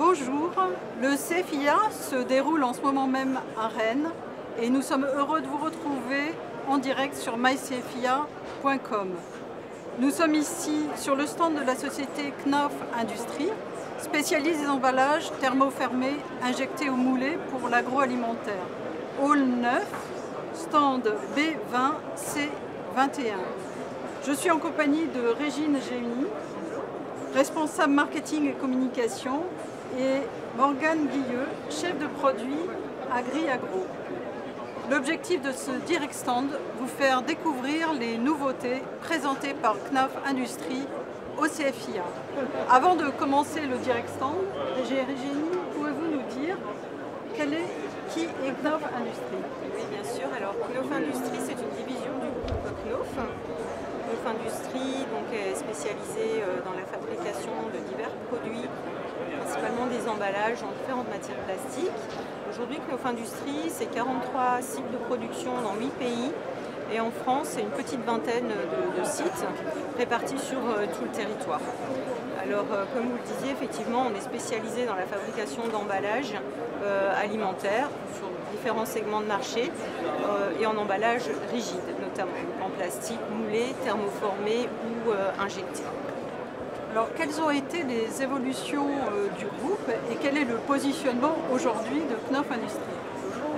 Bonjour, le CFIA se déroule en ce moment même à Rennes et nous sommes heureux de vous retrouver en direct sur mycfia.com. Nous sommes ici sur le stand de la société Knauf Industrie, spécialiste des emballages thermofermés injectés ou moulés pour l'agroalimentaire. Hall 9, stand B20C21. Je suis en compagnie de Régine Géuny, responsable marketing et communication, et Morgane Guilleux, chef de produit Agri-Agro. L'objectif de ce Direct Stand, vous faire découvrir les nouveautés présentées par Knauf Industrie au CFIA. Avant de commencer le Direct Stand, Régine, pouvez-vous nous dire qui est Knauf Industrie? Oui, bien sûr. Alors, Knauf Industrie, c'est une division du groupe Knauf. Knauf Industrie est spécialisée dans la fabrication de divers produits, principalement des emballages en différentes matières plastiques. Aujourd'hui, Knauf Industrie, c'est 43 sites de production dans 8 pays. Et en France, c'est une petite vingtaine de sites répartis sur tout le territoire. Alors, comme vous le disiez, effectivement, on est spécialisé dans la fabrication d'emballages alimentaires sur différents segments de marché et en emballage rigide, notamment en plastique, moulé, thermoformé ou injecté. Alors, quelles ont été les évolutions du groupe et quel est le positionnement aujourd'hui de Knauf Industrie?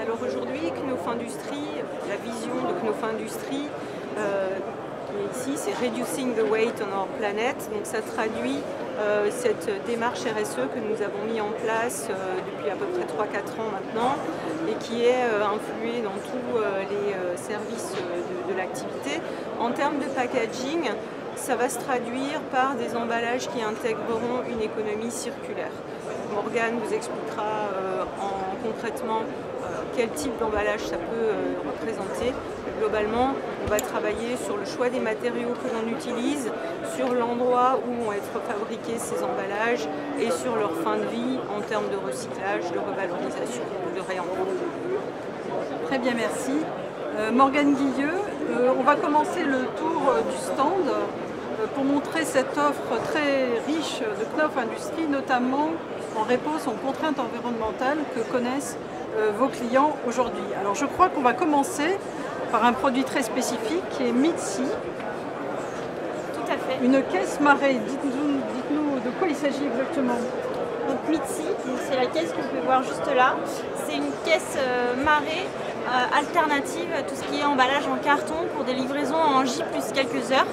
Alors aujourd'hui, Knauf Industrie, la vision de Knauf Industrie qui est ici, c'est Reducing the Weight on Our Planet. Donc ça traduit cette démarche RSE que nous avons mis en place depuis à peu près 3-4 ans maintenant et qui est influée dans tous les services de l'activité. En termes de packaging, ça va se traduire par des emballages qui intégreront une économie circulaire. Morgane vous expliquera concrètement quel type d'emballage ça peut représenter. Globalement, on va travailler sur le choix des matériaux que l'on utilise, sur l'endroit où vont être fabriqués ces emballages et sur leur fin de vie en termes de recyclage, de revalorisation, de réemploi. Très bien, merci. Morgane Guilleux, on va commencer le tour du stand pour montrer cette offre très riche de Knauf Industrie, notamment en réponse aux contraintes environnementales que connaissent vos clients aujourd'hui. Alors je crois qu'on va commencer par un produit très spécifique qui est Mitsi. Tout à fait. Une caisse marée. Dites-nous de quoi il s'agit exactement. Donc Mitsi, c'est la caisse que vous pouvez voir juste là. C'est une caisse marée alternative à tout ce qui est emballage en carton pour des livraisons en J plus quelques heures.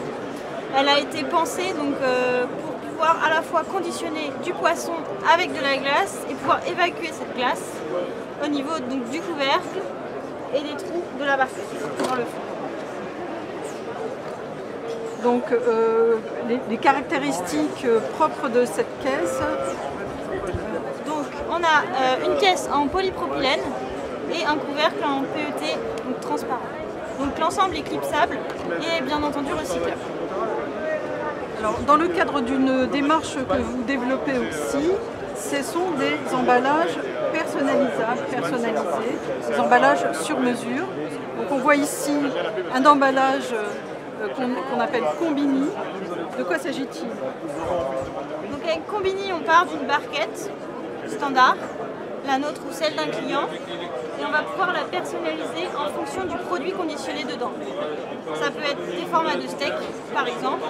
Elle a été pensée pour pouvoir à la fois conditionner du poisson avec de la glace et pouvoir évacuer cette glace au niveau du couvercle et des trous de la barquette dans le fond. Donc les caractéristiques propres de cette caisse. Donc on a une caisse en polypropylène et un couvercle en PET donc transparent. Donc l'ensemble est clipsable et bien entendu recyclable. Alors, dans le cadre d'une démarche que vous développez aussi, ce sont des emballages personnalisés, des emballages sur mesure. Donc on voit ici un emballage qu'on appelle Combini. De quoi s'agit-il? Donc avec Combini, on part d'une barquette standard, la nôtre ou celle d'un client, et on va pouvoir la personnaliser en fonction du produit conditionné dedans. Ça peut être des formats de steak, par exemple,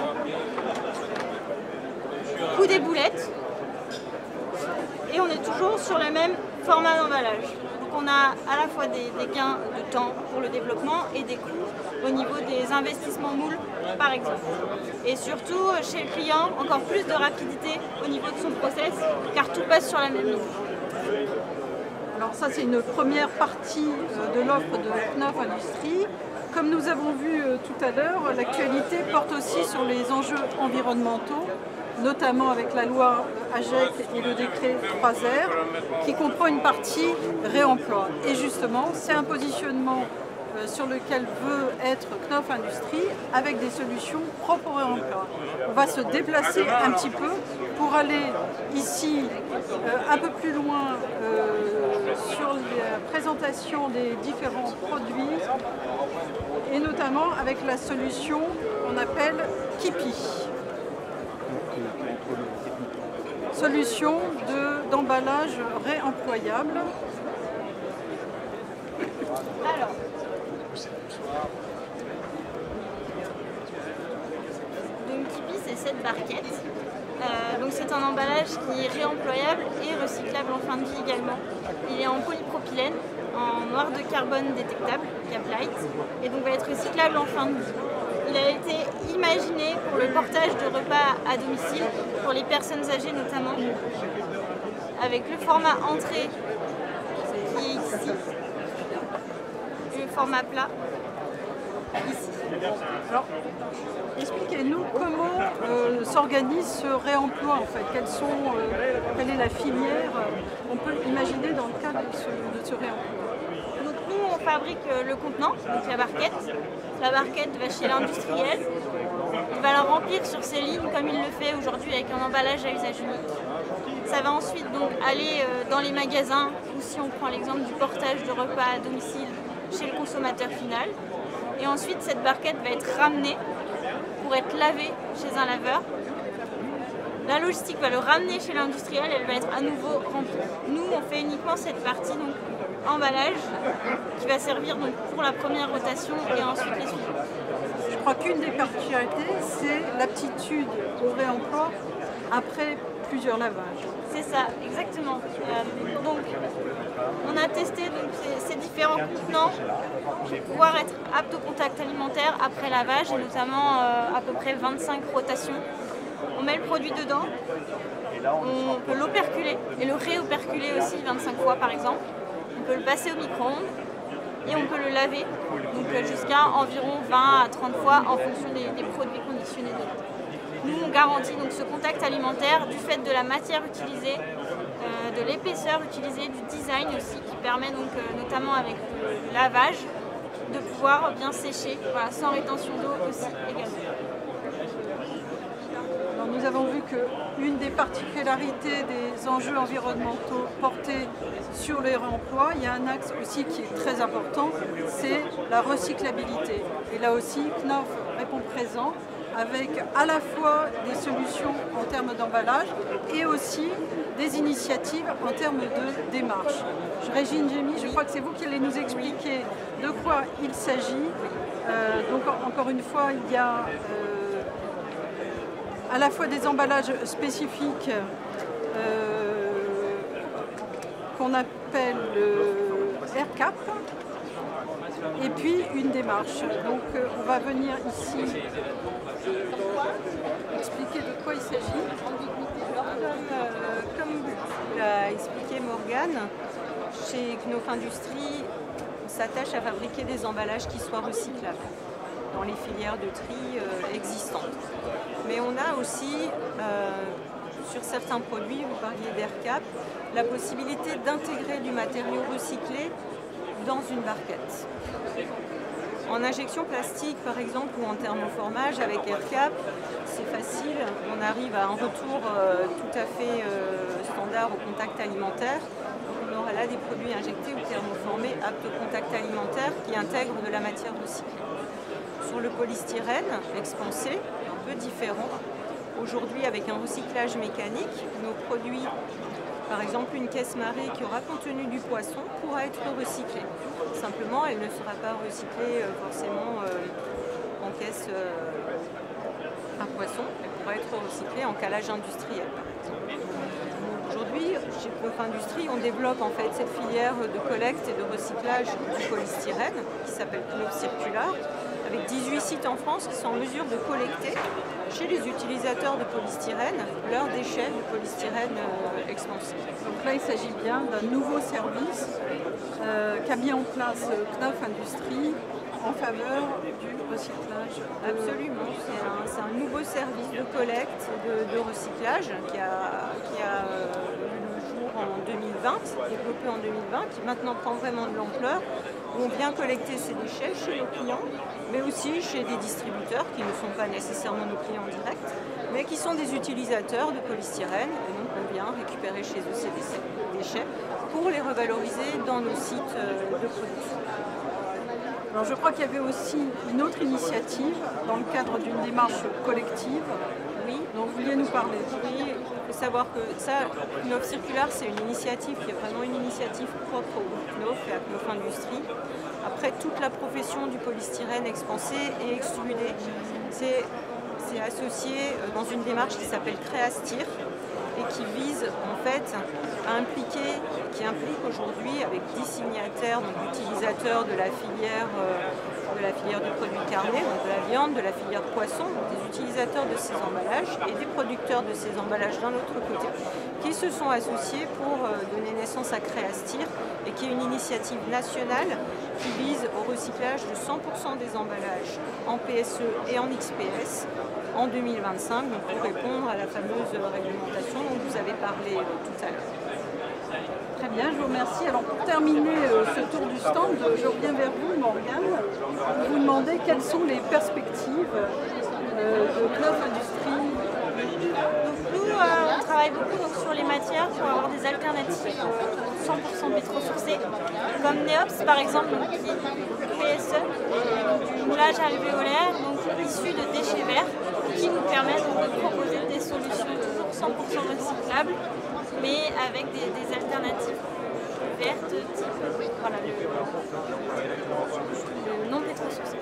ou des boulettes, et on est toujours sur le même format d'emballage. Donc on a à la fois des gains de temps pour le développement et des coûts au niveau des investissements moules, par exemple. Et surtout, chez le client, encore plus de rapidité au niveau de son process, car tout passe sur la même ligne. Alors ça, c'est une première partie de l'offre de Knauf Industrie. Comme nous avons vu tout à l'heure, l'actualité porte aussi sur les enjeux environnementaux, notamment avec la loi AGEC et le décret 3R, qui comprend une partie réemploi. Et justement, c'est un positionnement sur lequel veut être Knauf Industrie avec des solutions propres au réemploi. On va se déplacer un petit peu pour aller ici un peu plus loin sur la présentation des différents produits et notamment avec la solution qu'on appelle Kipi. Solution de d'emballage réemployable. Alors, donc Tipeee, c'est cette barquette. Donc c'est un emballage qui est réemployable et recyclable en fin de vie également. Il est en polypropylène, en noir de carbone détectable, Caplite, et donc va être recyclable en fin de vie. Il a été imaginé pour le portage de repas à domicile, pour les personnes âgées notamment, avec le format entrée qui est ici, et le format plat ici. Alors, expliquez-nous comment s'organise ce réemploi en fait. Quelle est la filière qu'on peut imaginer dans le cadre de ce réemploi? Donc nous, on fabrique le contenant, donc la barquette. La barquette va chez l'industriel. Il va la remplir sur ses lignes comme il le fait aujourd'hui avec un emballage à usage unique. Ça va ensuite donc aller dans les magasins, ou si on prend l'exemple du portage de repas à domicile chez le consommateur final. Et ensuite, cette barquette va être ramenée pour être lavée chez un laveur. La logistique va le ramener chez l'industriel, elle va être à nouveau remplie. Nous, on fait uniquement cette partie, donc emballage, qui va servir donc pour la première rotation et ensuite les suivantes. Je crois qu'une des particularités, c'est l'aptitude au réemploi après plusieurs lavages. C'est ça, exactement. Donc, on a testé donc, ces différents contenants pour pouvoir être aptes au contact alimentaire après lavage, et notamment à peu près 25 rotations. On met le produit dedans, on peut l'operculer et le réoperculer aussi 25 fois par exemple. On peut le passer au micro-ondes et on peut le laver donc jusqu'à environ 20 à 30 fois en fonction des produits conditionnés dedans. Nous, on garantit donc ce contact alimentaire du fait de la matière utilisée, de l'épaisseur utilisée, du design aussi, qui permet donc, notamment avec le lavage, de pouvoir bien sécher, voilà, sans rétention d'eau aussi également. Alors, nous avons vu qu'une des particularités des enjeux environnementaux portés sur les réemplois, il y a un axe aussi qui est très important, c'est la recyclabilité. Et là aussi, Knauf répond présent, avec à la fois des solutions en termes d'emballage et aussi des initiatives en termes de démarche. Régine Gémy, je crois que c'est vous qui allez nous expliquer de quoi il s'agit. Donc encore une fois, il y a à la fois des emballages spécifiques qu'on appelle AirCap, et puis une démarche. Donc on va venir ici expliquer de quoi il s'agit. Comme l'a expliqué Morgane, chez Knauf Industries, on s'attache à fabriquer des emballages qui soient recyclables dans les filières de tri existantes. Mais on a aussi, sur certains produits, vous parliez d'AirCap, la possibilité d'intégrer du matériau recyclé dans une barquette. En injection plastique, par exemple, ou en thermoformage avec AirCap, c'est facile. On arrive à un retour tout à fait standard au contact alimentaire. On aura là des produits injectés ou thermoformés aptes au contact alimentaire qui intègrent de la matière recyclée. Sur le polystyrène expansé, un peu différent. Aujourd'hui, avec un recyclage mécanique, nos produits, par exemple une caisse marée qui aura contenu du poisson, pourra être recyclée. Simplement, elle ne sera pas recyclée forcément en caisse à poisson, elle pourra être recyclée en calage industriel. Aujourd'hui, chez Knauf Industries, on développe en fait cette filière de collecte et de recyclage du polystyrène qui s'appelle Knauf Circular, avec 18 sites en France qui sont en mesure de collecter chez les utilisateurs de polystyrène leurs déchets de polystyrène expansé. Donc là, il s'agit bien d'un nouveau service qu'a mis en place Knauf Industries en faveur du recyclage. Absolument, c'est un nouveau service de collecte, de recyclage qui a vu le jour en 2020, développé en 2020, qui maintenant prend vraiment de l'ampleur, où on vient collecter ces déchets chez nos clients, mais aussi chez des distributeurs qui ne sont pas nécessairement nos clients directs, mais qui sont des utilisateurs de polystyrène, et donc on vient récupérer chez eux ces déchets pour les revaloriser dans nos sites de production. Alors je crois qu'il y avait aussi une autre initiative dans le cadre d'une démarche collective Oui. dont vous vouliez nous parler. Oui, il faut savoir que ça, Knauf Circular, c'est une initiative qui est vraiment une initiative propre au groupe Knauf et à Knauf Industrie. Après, toute la profession du polystyrène expansé et extrudé, c'est associé dans une démarche qui s'appelle Créastir et qui vise en fait à impliquer, qui implique aujourd'hui avec 10 signataires, donc utilisateurs de la filière du produit carné, donc de la viande, de la filière poisson, donc des utilisateurs de ces emballages et des producteurs de ces emballages d'un autre côté, qui se sont associés pour donner naissance à Créastir et qui est une initiative nationale qui vise au recyclage de 100% des emballages en PSE et en XPS en 2025, donc pour répondre à la fameuse réglementation dont vous avez parlé tout à l'heure. Très bien, je vous remercie. Alors pour terminer ce tour du stand, je reviens vers vous, Morgane, pour vous demander quelles sont les perspectives de Knauf Industrie. Donc nous, on travaille beaucoup sur les matières pour avoir des alternatives 100% pétro-sourcées, comme Neops par exemple, qui est du PSE, du moulage alvéolaire, donc issu de déchets verts, qui nous permettent de proposer des solutions toujours 100% recyclables, mais avec des alternatives vertes, type voilà, le non pétro-sourcé.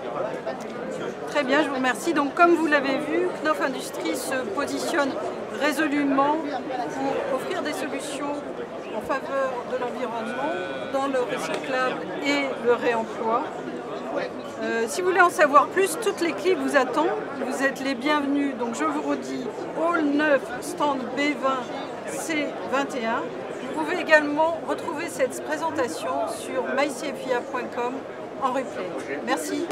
Très bien, je vous remercie. Donc comme vous l'avez vu, Knauf Industrie se positionne résolument pour offrir des solutions en faveur de l'environnement dans le recyclable et le réemploi. Si vous voulez en savoir plus, toute l'équipe vous attend. Vous êtes les bienvenus. Donc je vous redis, Hall 9, stand B20, C21. Vous pouvez également retrouver cette présentation sur mycfia.com en replay. Merci.